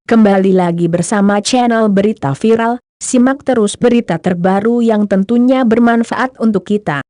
Kembali lagi bersama channel Berita Viral, simak terus berita terbaru yang tentunya bermanfaat untuk kita.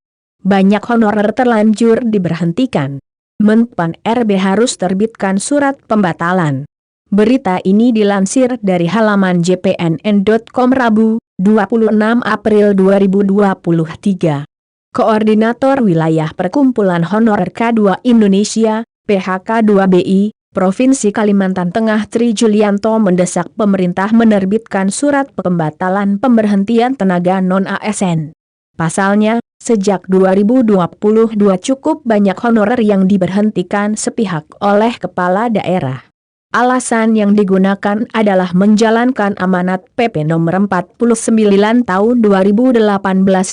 Banyak honorer terlanjur diberhentikan. Menpan RB harus terbitkan surat pembatalan. Berita ini dilansir dari halaman jpnn.com Rabu, 26 April 2023. Koordinator Wilayah Perkumpulan Honorer K2 Indonesia, PHK2BI, Provinsi Kalimantan Tengah Tri Julianto mendesak pemerintah menerbitkan surat pembatalan pemberhentian tenaga non-ASN. Pasalnya, sejak 2022 cukup banyak honorer yang diberhentikan sepihak oleh kepala daerah. Alasan yang digunakan adalah menjalankan amanat PP Nomor 49 Tahun 2018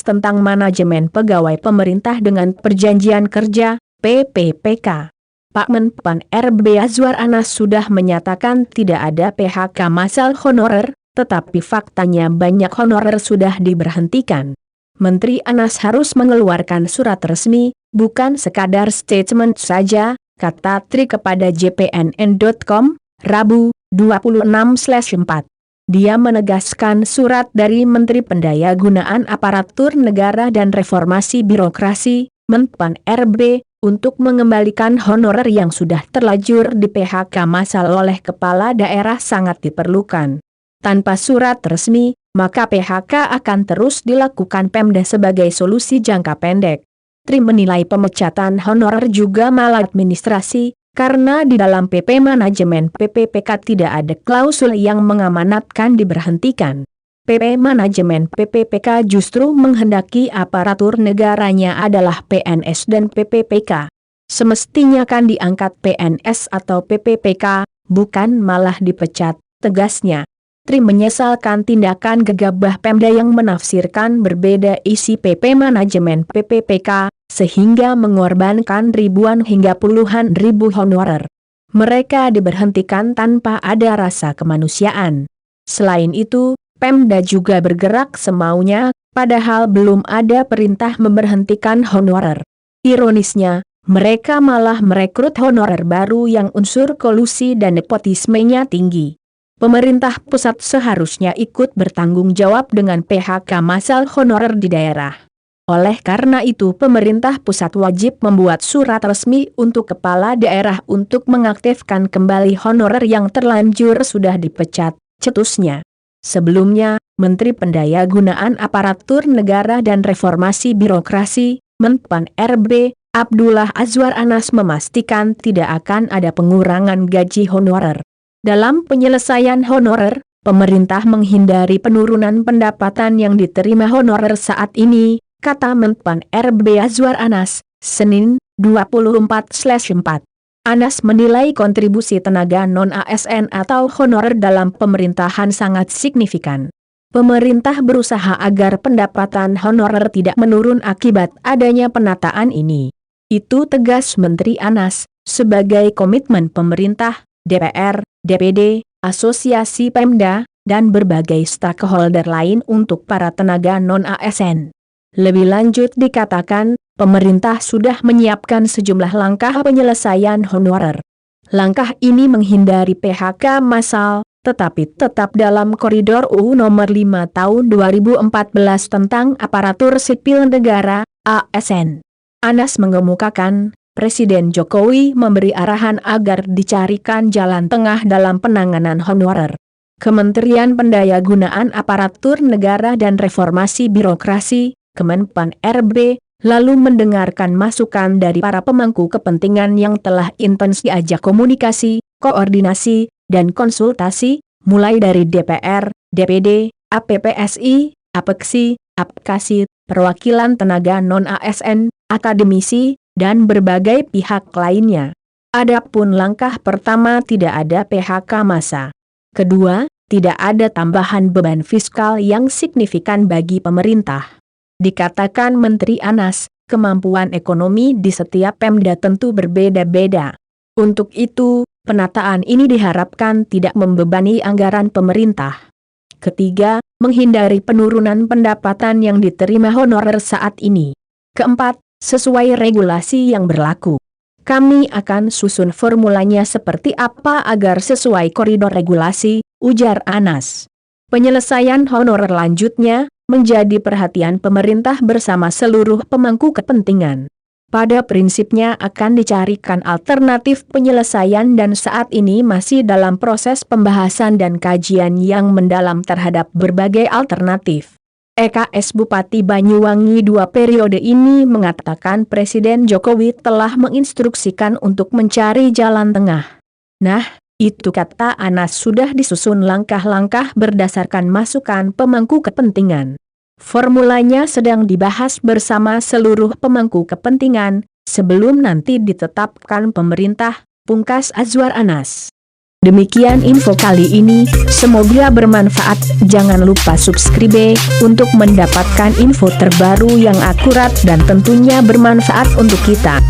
tentang Manajemen Pegawai Pemerintah dengan Perjanjian Kerja, PPPK. Pak Menpan RB Azwar Anas sudah menyatakan tidak ada PHK massal honorer, tetapi faktanya banyak honorer sudah diberhentikan. Menteri Anas harus mengeluarkan surat resmi, bukan sekadar statement saja, kata Tri kepada jpnn.com, Rabu, 26/4. Dia menegaskan surat dari Menteri Pendayagunaan Aparatur Negara dan Reformasi Birokrasi, Menpan RB, untuk mengembalikan honorer yang sudah terlanjur di PHK massal oleh kepala daerah sangat diperlukan. Tanpa surat resmi, maka PHK akan terus dilakukan Pemda sebagai solusi jangka pendek. Tri menilai pemecatan honorer juga maladministrasi, karena di dalam PP Manajemen PPPK tidak ada klausul yang mengamanatkan diberhentikan. PP Manajemen PPPK justru menghendaki aparatur negaranya adalah PNS dan PPPK. Semestinya kan diangkat PNS atau PPPK, bukan malah dipecat, tegasnya. Tri menyesalkan tindakan gegabah Pemda yang menafsirkan berbeda isi PP Manajemen PPPK, sehingga mengorbankan ribuan hingga puluhan ribu honorer. Mereka diberhentikan tanpa ada rasa kemanusiaan. Selain itu, Pemda juga bergerak semaunya, padahal belum ada perintah memberhentikan honorer. Ironisnya, mereka malah merekrut honorer baru yang unsur kolusi dan nepotismenya tinggi. Pemerintah pusat seharusnya ikut bertanggung jawab dengan PHK massal honorer di daerah. Oleh karena itu pemerintah pusat wajib membuat surat resmi untuk kepala daerah untuk mengaktifkan kembali honorer yang terlanjur sudah dipecat, cetusnya. Sebelumnya, Menteri Pendayagunaan Aparatur Negara dan Reformasi Birokrasi, Menpan RB, Abdullah Azwar Anas memastikan tidak akan ada pengurangan gaji honorer. Dalam penyelesaian honorer, pemerintah menghindari penurunan pendapatan yang diterima honorer saat ini, kata Menpan RB Azwar Anas, Senin, 24/4. Anas menilai kontribusi tenaga non-ASN atau honorer dalam pemerintahan sangat signifikan. Pemerintah berusaha agar pendapatan honorer tidak menurun akibat adanya penataan ini. Itu tegas Menteri Anas, sebagai komitmen pemerintah, DPR, DPD, Asosiasi Pemda, dan berbagai stakeholder lain untuk para tenaga non-ASN. Lebih lanjut dikatakan, pemerintah sudah menyiapkan sejumlah langkah penyelesaian honorer. Langkah ini menghindari PHK massal, tetapi tetap dalam koridor UU Nomor 5 Tahun 2014 tentang Aparatur Sipil Negara, ASN. Anas mengemukakan, Presiden Jokowi memberi arahan agar dicarikan jalan tengah dalam penanganan honorer. Kementerian Pendayagunaan Aparatur Negara dan Reformasi Birokrasi, Kemenpan RB, lalu mendengarkan masukan dari para pemangku kepentingan yang telah intens diajak komunikasi, koordinasi, dan konsultasi, mulai dari DPR, DPD, APPSI, APEKSI, APKASI, perwakilan tenaga non-ASN, akademisi, dan berbagai pihak lainnya. Adapun langkah pertama tidak ada PHK massa. Kedua, tidak ada tambahan beban fiskal yang signifikan bagi pemerintah. Dikatakan Menteri Anas, kemampuan ekonomi di setiap Pemda tentu berbeda-beda. Untuk itu, penataan ini diharapkan tidak membebani anggaran pemerintah. Ketiga, menghindari penurunan pendapatan yang diterima honorer saat ini. Keempat, sesuai regulasi yang berlaku. Kami akan susun formulanya seperti apa agar sesuai koridor regulasi, ujar Anas. Penyelesaian honorer lanjutnya menjadi perhatian pemerintah bersama seluruh pemangku kepentingan. Pada prinsipnya akan dicarikan alternatif penyelesaian dan saat ini masih dalam proses pembahasan dan kajian yang mendalam terhadap berbagai alternatif. EKS Bupati Banyuwangi 2 periode ini mengatakan Presiden Jokowi telah menginstruksikan untuk mencari jalan tengah. Nah, itu kata Anas sudah disusun langkah-langkah berdasarkan masukan pemangku kepentingan. Formulanya sedang dibahas bersama seluruh pemangku kepentingan, sebelum nanti ditetapkan pemerintah, pungkas Azwar Anas. Demikian info kali ini, semoga bermanfaat. Jangan lupa subscribe untuk mendapatkan info terbaru yang akurat dan tentunya bermanfaat untuk kita.